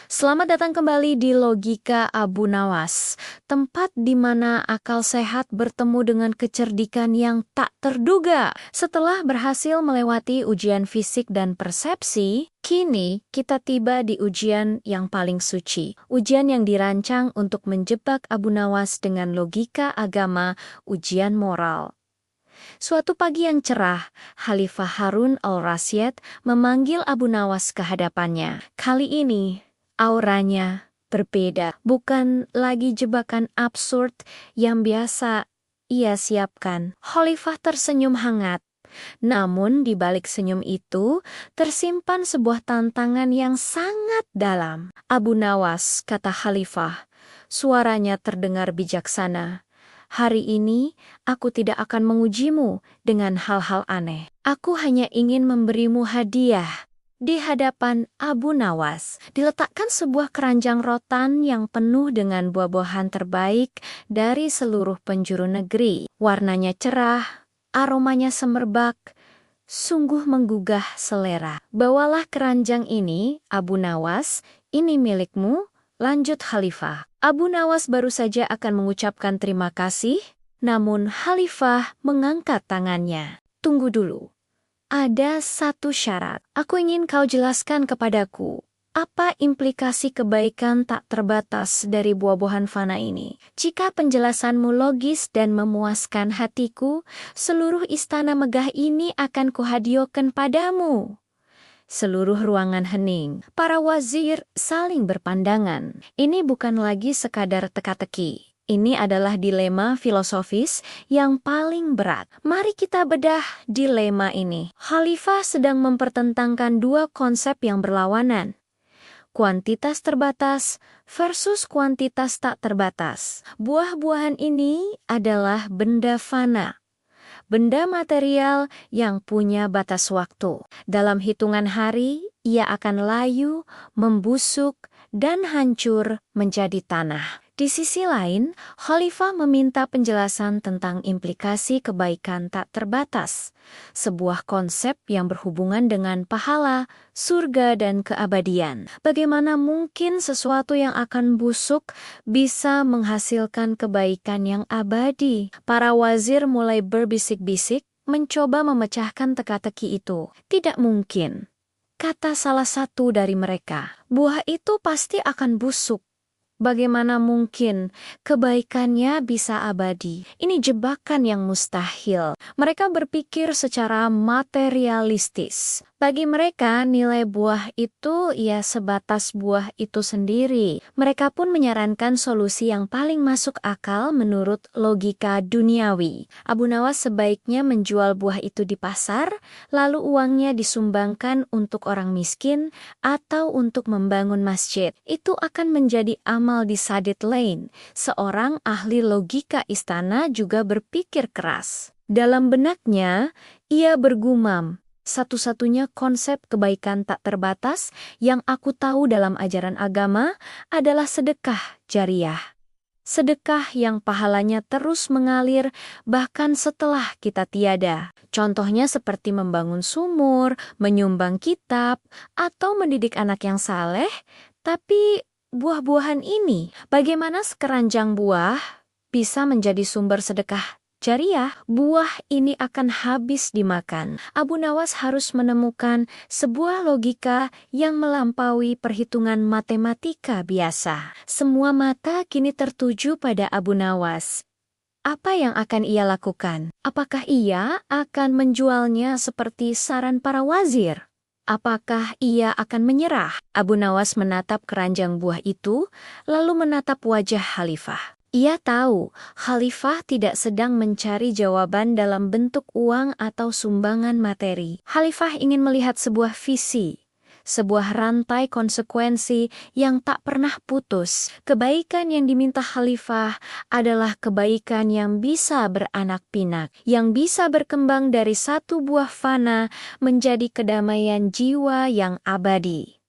Selamat datang kembali di Logika Abu Nawas, tempat di mana akal sehat bertemu dengan kecerdikan yang tak terduga. Setelah berhasil melewati ujian fisik dan persepsi, kini kita tiba di ujian yang paling suci. Ujian yang dirancang untuk menjebak Abu Nawas dengan logika agama, ujian moral. Suatu pagi yang cerah, Khalifah Harun al-Rasyid memanggil Abu Nawas ke hadapannya. Kali ini, auranya berbeda. Bukan lagi jebakan absurd yang biasa ia siapkan. Khalifah tersenyum hangat. Namun di balik senyum itu, tersimpan sebuah tantangan yang sangat dalam. Abu Nawas, kata Khalifah, suaranya terdengar bijaksana. Hari ini, aku tidak akan mengujimu dengan hal-hal aneh. Aku hanya ingin memberimu hadiah. Di hadapan Abu Nawas, diletakkan sebuah keranjang rotan yang penuh dengan buah-buahan terbaik dari seluruh penjuru negeri. Warnanya cerah, aromanya semerbak, sungguh menggugah selera. Bawalah keranjang ini, Abu Nawas, ini milikmu, lanjut Khalifah. Abu Nawas baru saja akan mengucapkan terima kasih, namun Khalifah mengangkat tangannya. Tunggu dulu. Ada satu syarat. Aku ingin kau jelaskan kepadaku. Apa implikasi kebaikan tak terbatas dari buah-buahan fana ini? Jika penjelasanmu logis dan memuaskan hatiku, seluruh istana megah ini akan kuhadiokan padamu. Seluruh ruangan hening. Para wazir saling berpandangan. Ini bukan lagi sekadar teka-teki. Ini adalah dilema filosofis yang paling berat. Mari kita bedah dilema ini. Khalifah sedang mempertentangkan dua konsep yang berlawanan. Kuantitas terbatas versus kuantitas tak terbatas. Buah-buahan ini adalah benda fana. Benda material yang punya batas waktu. Dalam hitungan hari, ia akan layu, membusuk, dan hancur menjadi tanah. Di sisi lain, Khalifah meminta penjelasan tentang implikasi kebaikan tak terbatas, sebuah konsep yang berhubungan dengan pahala, surga, dan keabadian. Bagaimana mungkin sesuatu yang akan busuk bisa menghasilkan kebaikan yang abadi? Para wazir mulai berbisik-bisik, mencoba memecahkan teka-teki itu. Tidak mungkin, kata salah satu dari mereka. Buah itu pasti akan busuk. Bagaimana mungkin kebaikannya bisa abadi? Ini jebakan yang mustahil. Mereka berpikir secara materialistis. Bagi mereka, nilai buah itu ya sebatas buah itu sendiri. Mereka pun menyarankan solusi yang paling masuk akal menurut logika duniawi. Abu Nawas sebaiknya menjual buah itu di pasar, lalu uangnya disumbangkan untuk orang miskin atau untuk membangun masjid. Itu akan menjadi amal di Sadid lain. Seorang ahli logika istana juga berpikir keras. Dalam benaknya, ia bergumam, satu-satunya konsep kebaikan tak terbatas yang aku tahu dalam ajaran agama adalah sedekah jariah. Sedekah yang pahalanya terus mengalir bahkan setelah kita tiada. Contohnya seperti membangun sumur, menyumbang kitab, atau mendidik anak yang saleh. Tapi buah-buahan ini, bagaimana sekeranjang buah bisa menjadi sumber sedekah jariah? Buah ini akan habis dimakan. Abu Nawas harus menemukan sebuah logika yang melampaui perhitungan matematika biasa. Semua mata kini tertuju pada Abu Nawas. Apa yang akan ia lakukan? Apakah ia akan menjualnya seperti saran para wazir? Apakah ia akan menyerah? Abu Nawas menatap keranjang buah itu, lalu menatap wajah Khalifah. Ia tahu Khalifah tidak sedang mencari jawaban dalam bentuk uang atau sumbangan materi. Khalifah ingin melihat sebuah visi, sebuah rantai konsekuensi yang tak pernah putus. Kebaikan yang diminta Khalifah adalah kebaikan yang bisa beranak pinak, yang bisa berkembang dari satu buah fana menjadi kedamaian jiwa yang abadi.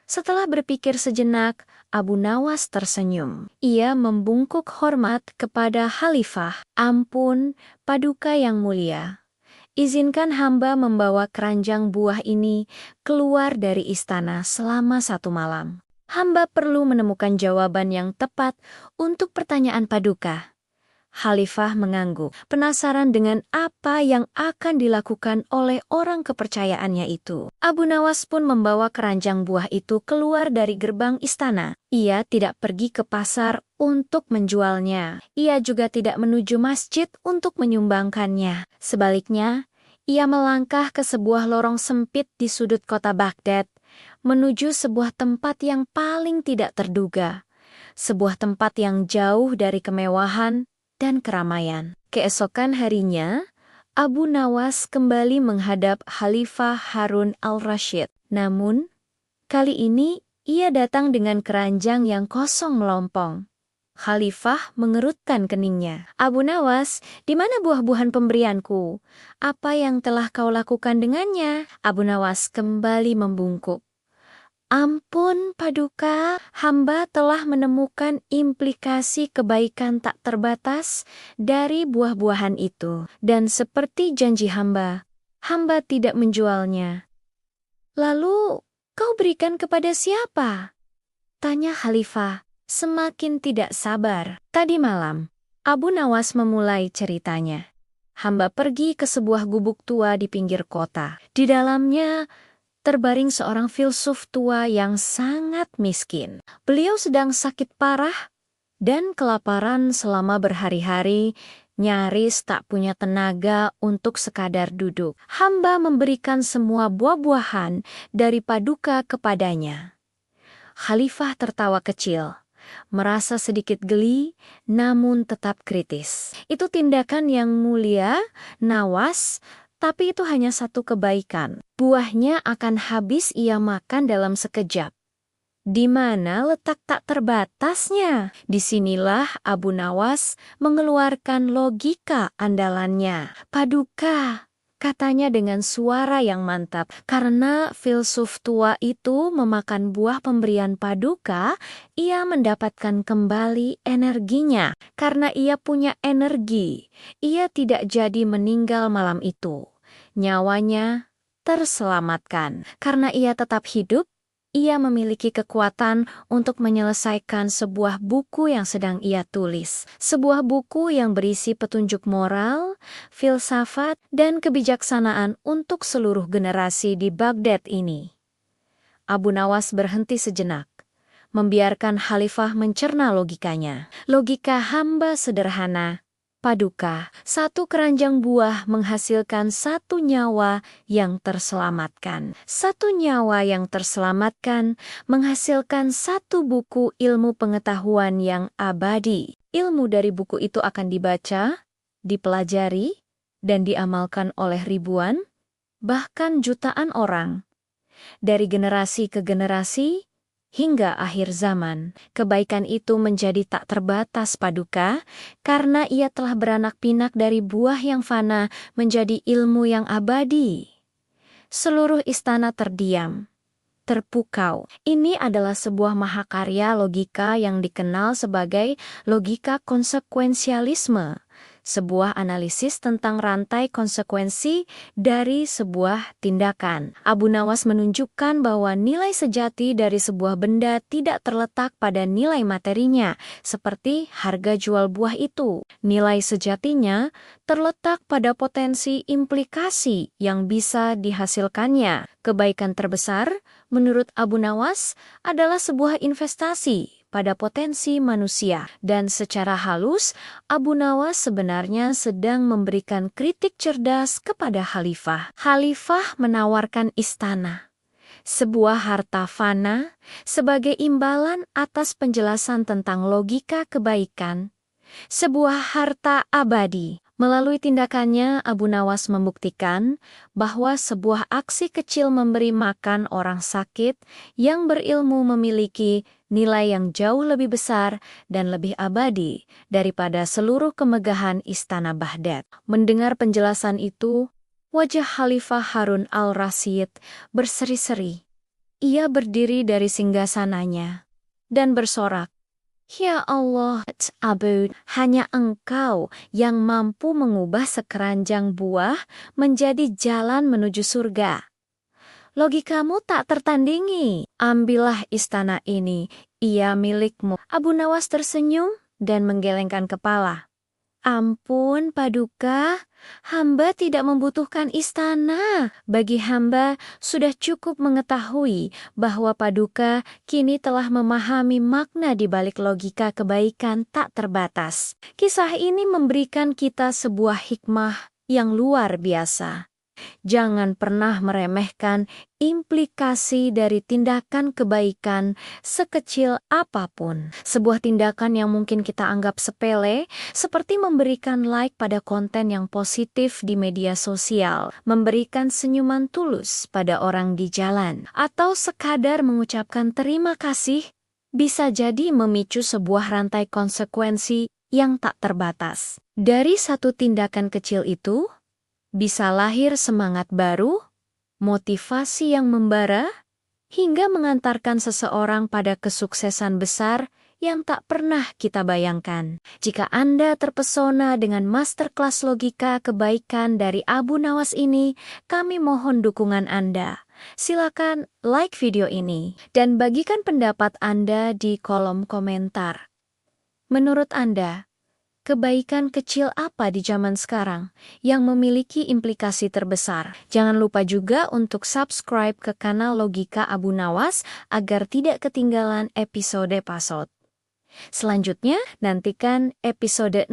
Setelah berpikir sejenak, Abu Nawas tersenyum. Ia membungkuk hormat kepada Khalifah. Ampun, Paduka yang mulia. Izinkan hamba membawa keranjang buah ini keluar dari istana selama 1 malam. Hamba perlu menemukan jawaban yang tepat untuk pertanyaan Paduka. Khalifah mengangguk, penasaran dengan apa yang akan dilakukan oleh orang kepercayaannya itu. Abu Nawas pun membawa keranjang buah itu keluar dari gerbang istana. Ia tidak pergi ke pasar untuk menjualnya. Ia juga tidak menuju masjid untuk menyumbangkannya. Sebaliknya, ia melangkah ke sebuah lorong sempit di sudut kota Baghdad, menuju sebuah tempat yang paling tidak terduga. Sebuah tempat yang jauh dari kemewahan dan keramaian. Keesokan harinya, Abu Nawas kembali menghadap Khalifah Harun al-Rashid. Namun, kali ini ia datang dengan keranjang yang kosong melompong. Khalifah mengerutkan keningnya. Abu Nawas, di mana buah-buahan pemberianku? Apa yang telah kau lakukan dengannya? Abu Nawas kembali membungkuk. Ampun, Paduka, hamba telah menemukan implikasi kebaikan tak terbatas dari buah-buahan itu. Dan seperti janji hamba tidak menjualnya. Lalu, kau berikan kepada siapa? Tanya Khalifah, semakin tidak sabar. Tadi malam, Abu Nawas memulai ceritanya. Hamba pergi ke sebuah gubuk tua di pinggir kota. Di dalamnya, terbaring seorang filsuf tua yang sangat miskin. Beliau sedang sakit parah dan kelaparan selama berhari-hari, nyaris tak punya tenaga untuk sekadar duduk. Hamba memberikan semua buah-buahan dari Paduka kepadanya. Khalifah tertawa kecil, merasa sedikit geli, namun tetap kritis. Itu tindakan yang mulia, Nawas, tapi itu hanya satu kebaikan. Buahnya akan habis ia makan dalam sekejap. Di mana letak tak terbatasnya? Disinilah Abu Nawas mengeluarkan logika andalannya. Paduka, katanya dengan suara yang mantap. Karena filsuf tua itu memakan buah pemberian Paduka, ia mendapatkan kembali energinya. Karena ia punya energi, ia tidak jadi meninggal malam itu. Nyawanya terselamatkan. Karena ia tetap hidup, ia memiliki kekuatan untuk menyelesaikan sebuah buku yang sedang ia tulis. Sebuah buku yang berisi petunjuk moral, filsafat, dan kebijaksanaan untuk seluruh generasi di Baghdad ini. Abu Nawas berhenti sejenak, membiarkan Khalifah mencerna logikanya. Logika hamba sederhana. Paduka, satu keranjang buah menghasilkan satu nyawa yang terselamatkan. Satu nyawa yang terselamatkan menghasilkan satu buku ilmu pengetahuan yang abadi. Ilmu dari buku itu akan dibaca, dipelajari, dan diamalkan oleh ribuan, bahkan jutaan orang. Dari generasi ke generasi, hingga akhir zaman, kebaikan itu menjadi tak terbatas, Paduka, karena ia telah beranak pinak dari buah yang fana menjadi ilmu yang abadi. Seluruh istana terdiam, terpukau. Ini adalah sebuah mahakarya logika yang dikenal sebagai logika konsekuensialisme. Sebuah analisis tentang rantai konsekuensi dari sebuah tindakan. Abu Nawas menunjukkan bahwa nilai sejati dari sebuah benda tidak terletak pada nilai materinya, seperti harga jual buah itu. Nilai sejatinya terletak pada potensi implikasi yang bisa dihasilkannya. Kebaikan terbesar, menurut Abu Nawas, adalah sebuah investasi pada potensi manusia. Dan secara halus, Abu Nawas sebenarnya sedang memberikan kritik cerdas kepada Khalifah. Khalifah menawarkan istana, sebuah harta fana, sebagai imbalan atas penjelasan tentang logika kebaikan, sebuah harta abadi. Melalui tindakannya, Abu Nawas membuktikan bahwa sebuah aksi kecil memberi makan orang sakit yang berilmu memiliki nilai yang jauh lebih besar dan lebih abadi daripada seluruh kemegahan istana Baghdad. Mendengar penjelasan itu, wajah Khalifah Harun al-Rashid berseri-seri. Ia berdiri dari singgasananya dan bersorak, "Ya Allah, Abu, hanya Engkau yang mampu mengubah sekeranjang buah menjadi jalan menuju surga." Logikamu tak tertandingi. Ambillah istana ini, ia milikmu. Abu Nawas tersenyum dan menggelengkan kepala. Ampun, Paduka, hamba tidak membutuhkan istana. Bagi hamba, sudah cukup mengetahui bahwa Paduka kini telah memahami makna di balik logika kebaikan tak terbatas. Kisah ini memberikan kita sebuah hikmah yang luar biasa. Jangan pernah meremehkan implikasi dari tindakan kebaikan sekecil apapun. Sebuah tindakan yang mungkin kita anggap sepele, seperti memberikan like pada konten yang positif di media sosial, memberikan senyuman tulus pada orang di jalan, atau sekadar mengucapkan terima kasih, bisa jadi memicu sebuah rantai konsekuensi yang tak terbatas. Dari satu tindakan kecil itu, bisa lahir semangat baru, motivasi yang membara, hingga mengantarkan seseorang pada kesuksesan besar yang tak pernah kita bayangkan. Jika Anda terpesona dengan masterclass logika kebaikan dari Abu Nawas ini, kami mohon dukungan Anda. Silakan like video ini dan bagikan pendapat Anda di kolom komentar. Menurut Anda, kebaikan kecil apa di zaman sekarang yang memiliki implikasi terbesar? Jangan lupa juga untuk subscribe ke kanal Logika Abu Nawas agar tidak ketinggalan episode-episode. Selanjutnya, nantikan episode 6,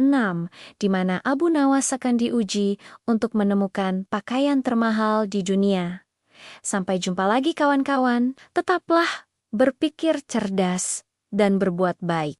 di mana Abu Nawas akan diuji untuk menemukan pakaian termahal di dunia. Sampai jumpa lagi kawan-kawan, tetaplah berpikir cerdas dan berbuat baik.